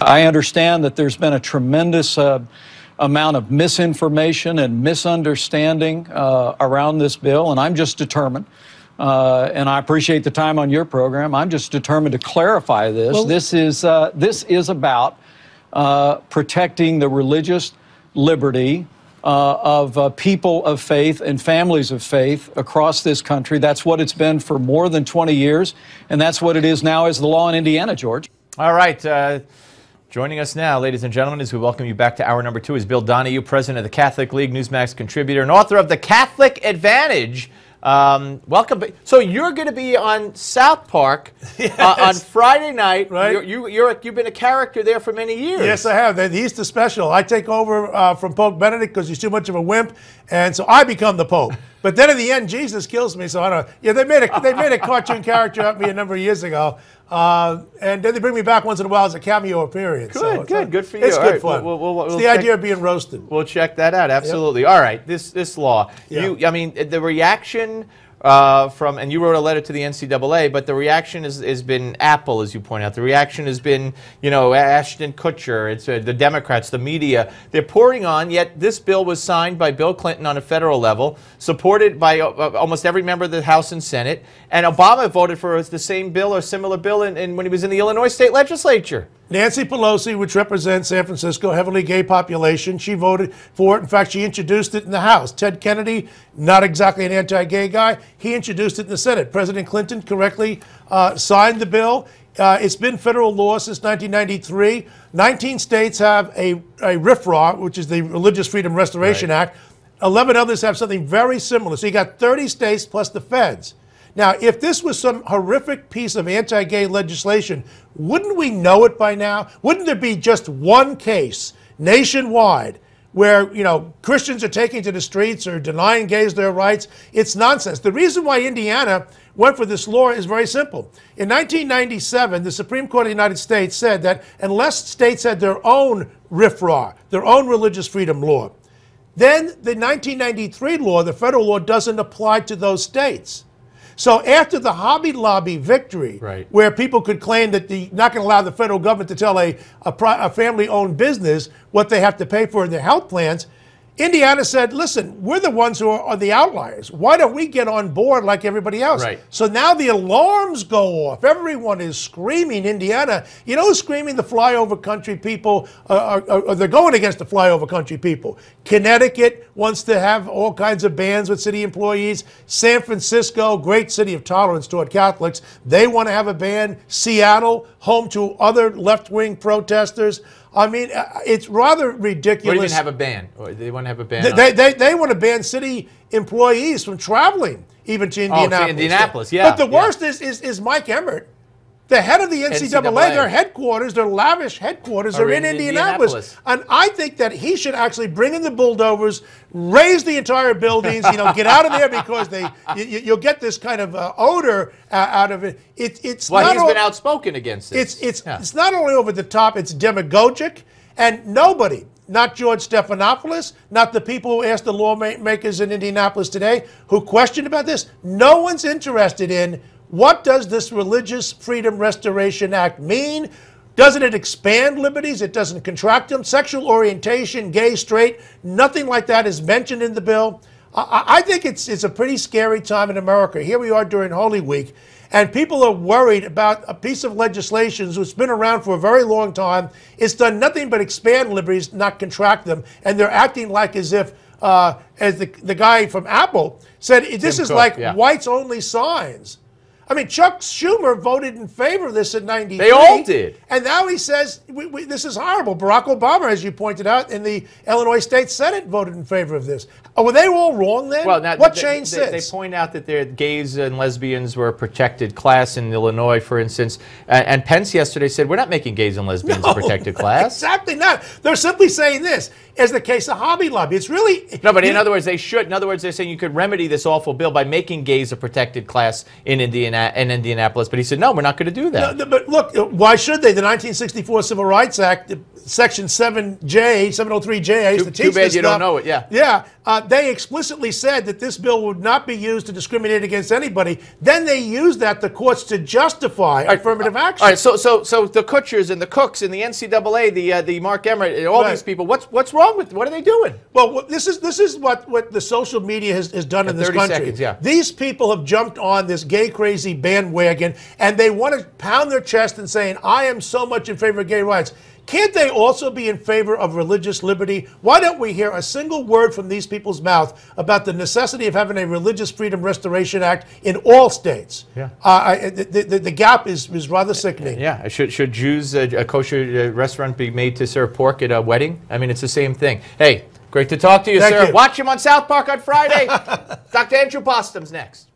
I understand that there's been a tremendous amount of misinformation and misunderstanding around this bill, and I'm just determined, and I appreciate the time on your program, I'm just determined to clarify this. Well, this is about protecting the religious liberty of people of faith and families of faith across this country. That's what it's been for more than 20 years, and that's what it is now as the law in Indiana, George. All right. Joining us now, ladies and gentlemen, as we welcome you back to hour number 2, is Bill Donohue, president of the Catholic League, Newsmax contributor, and author of The Catholic Advantage. Welcome. So you're going to be on South Park on Friday night. Right. You've been a character there for many years. Yes, I have. The Easter special. I take over from Pope Benedict because he's too much of a wimp, and so I become the Pope. But then in the end, Jesus kills me. So I don't. Yeah, they made a cartoon character of me a number of years ago, and then they bring me back once in a while as a cameo appearance. Good, so good for you. It's good fun. It's the idea of being roasted. We'll check that out. Absolutely. Yep. All right. This law. Yeah. I mean, the reaction from, and you wrote a letter to the NCAA, but the reaction has been Apple, as you point out. The reaction has been, you know, Ashton Kutcher. It's the Democrats, the media. They're pouring on, yet this bill was signed by Bill Clinton on a federal level, supported by almost every member of the House and Senate, and Obama voted for the same bill or similar bill when he was in the Illinois state legislature. Nancy Pelosi, which represents San Francisco, heavily gay population, she voted for it. In fact, she introduced it in the House. Ted Kennedy, not exactly an anti-gay guy, he introduced it in the Senate. President Clinton correctly signed the bill. It's been federal law since 1993. 19 states have a RFRA, which is the Religious Freedom Restoration Act. 11 others have something very similar. So you got 30 states plus the feds. Now, if this was some horrific piece of anti-gay legislation, wouldn't we know it by now? Wouldn't there be just one case nationwide where, you know, Christians are taking to the streets or denying gays their rights? It's nonsense. The reason why Indiana went for this law is very simple. In 1997, the Supreme Court of the United States said that unless states had their own RFRA, their own religious freedom law, then the 1993 law, the federal law, doesn't apply to those states. So after the Hobby Lobby victory, where people could claim that they're not going to allow the federal government to tell a family-owned business what they have to pay for in their health plans, Indiana said, listen, we're the ones who are the outliers. Why don't we get on board like everybody else? Right. So now the alarms go off. Everyone is screaming Indiana. You know who's screaming? The flyover country people. They're going against the flyover country people. Connecticut wants to have all kinds of bans with city employees. San Francisco, great city of tolerance toward Catholics, they want to have a ban. Seattle, home to other left-wing protesters. I mean, it's rather ridiculous. Or even have a ban. Or they want to have a ban. They want to ban city employees from traveling even to Indianapolis. Oh, to Indianapolis, yeah. But the worst is Mike Emmert, the head of the NCAA. Their headquarters, their lavish headquarters, are in Indianapolis. And I think that he should actually bring in the bulldozers, raise the entire buildings, you know, get out of there because you'll get this kind of odor out of it. He's been outspoken against it. It's not only over the top, it's demagogic, and nobody, not George Stephanopoulos, not the people who asked the lawmakers in Indianapolis today who questioned about this, no one's interested in what does this Religious Freedom Restoration Act mean? Doesn't it expand liberties? It doesn't contract them. Sexual orientation, gay, straight, nothing like that is mentioned in the bill. I think it's a pretty scary time in America. Here we are during Holy Week, and people are worried about a piece of legislation that's been around for a very long time. It's done nothing but expand liberties, not contract them, and they're acting like as if, as the guy from Apple said, this is like whites-only signs. I mean, Chuck Schumer voted in favor of this in '93. They all did. And now he says, this is horrible. Barack Obama, as you pointed out, in the Illinois State Senate voted in favor of this. Were they all wrong then? Well, now, what changed since? They point out that gays and lesbians were a protected class in Illinois, for instance. And Pence yesterday said, we're not making gays and lesbians a protected class. Exactly not. They're simply saying this. As the case of Hobby Lobby, it's really... No, but in other words, they should. In other words, they're saying you could remedy this awful bill by making gays a protected class in Indiana. Indianapolis, but he said, no, we're not going to do that. No, but look, why should they? The 1964 Civil Rights Act, Section 7J, 703J, I used to teach Too bad this you stuff. don't know it, yeah. Yeah, they explicitly said that this bill would not be used to discriminate against anybody. Then they used that, the courts, to justify affirmative action. All right, so the Kutchers and the Cooks and the NCAA, the Mark Emmert, all these people, what's wrong with, what are they doing? Well, this is what the social media has done in this 30 country. seconds, yeah. These people have jumped on this gay crazy bandwagon, and they want to pound their chest and saying, I am so much in favor of gay rights. Can't they also be in favor of religious liberty? Why don't we hear a single word from these people's mouth about the necessity of having a Religious Freedom Restoration Act in all states? Yeah. The gap is rather sickening. Yeah. Should Jews, a kosher restaurant, be made to serve pork at a wedding? I mean, it's the same thing. Hey, great to talk to you, Thank sir. you. Watch him on South Park on Friday. Dr. Andrew Bostom's next.